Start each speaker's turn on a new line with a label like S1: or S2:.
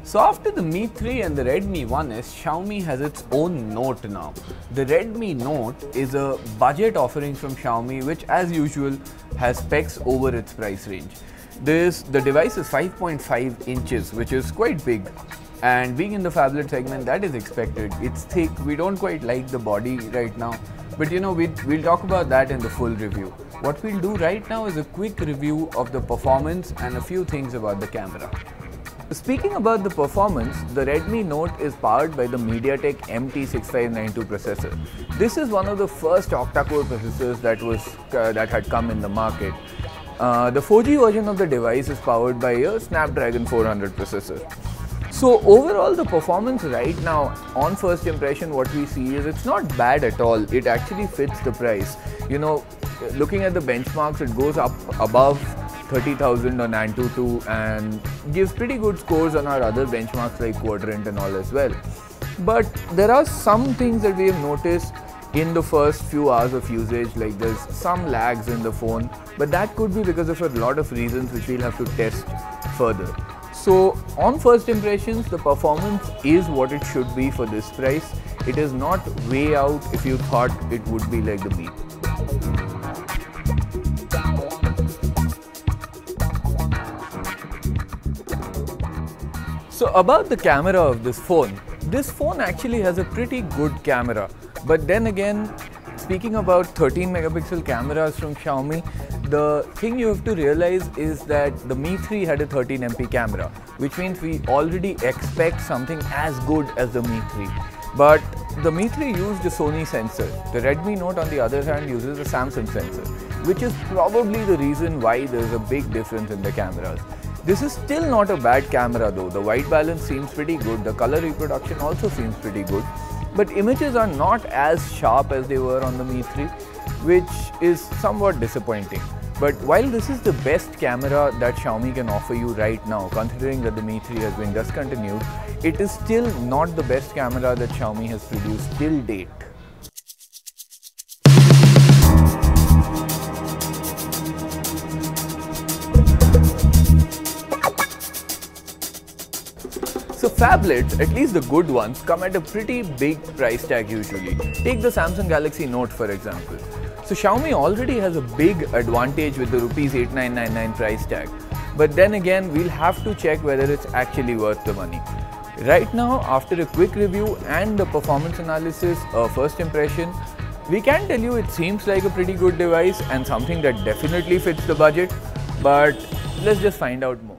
S1: So after the Mi 3 and the Redmi 1S, Xiaomi has its own Note now. The Redmi Note is a budget offering from Xiaomi which as usual has specs over its price range. The device is 5.5 inches which is quite big, and being in the phablet segment that is expected. It's thick, we don't quite like the body right now, but we'll talk about that in the full review. What we'll do right now is a quick review of the performance and a few things about the camera. Speaking about the performance, the Redmi Note is powered by the MediaTek MT6592 processor. This is one of the first octa-core processors that had come in the market. The 4G version of the device is powered by a Snapdragon 400 processor. So overall the performance right now, on first impression, what we see is it's not bad at all. It actually fits the price. Looking at the benchmarks, it goes up above 30,000 on Antutu and gives pretty good scores on our other benchmarks like Quadrant and all as well. But there are some things that we have noticed in the first few hours of usage, like there's some lags in the phone, but that could be because of a lot of reasons which we'll have to test further. So on first impressions, the performance is what it should be for this price. It is not way out if you thought it would be like the Mi. So about the camera of this phone actually has a pretty good camera. But then again, speaking about 13 megapixel cameras from Xiaomi, the thing you have to realize is that the Mi 3 had a 13 MP camera, which means we already expect something as good as the Mi 3. But the Mi 3 used a Sony sensor. The Redmi Note on the other hand uses a Samsung sensor, which is probably the reason why there is a big difference in the cameras. This is still not a bad camera though. The white balance seems pretty good, the color reproduction also seems pretty good, but images are not as sharp as they were on the Mi 3, which is somewhat disappointing. But while this is the best camera that Xiaomi can offer you right now, considering that the Mi 3 has been discontinued, it is still not the best camera that Xiaomi has produced till date. So phablets, at least the good ones, come at a pretty big price tag usually. Take the Samsung Galaxy Note for example. So Xiaomi already has a big advantage with the Rs 8999 price tag. But then again, we'll have to check whether it's actually worth the money. Right now, after a quick review and the performance analysis, first impression, we can tell you it seems like a pretty good device and something that definitely fits the budget. But let's just find out more.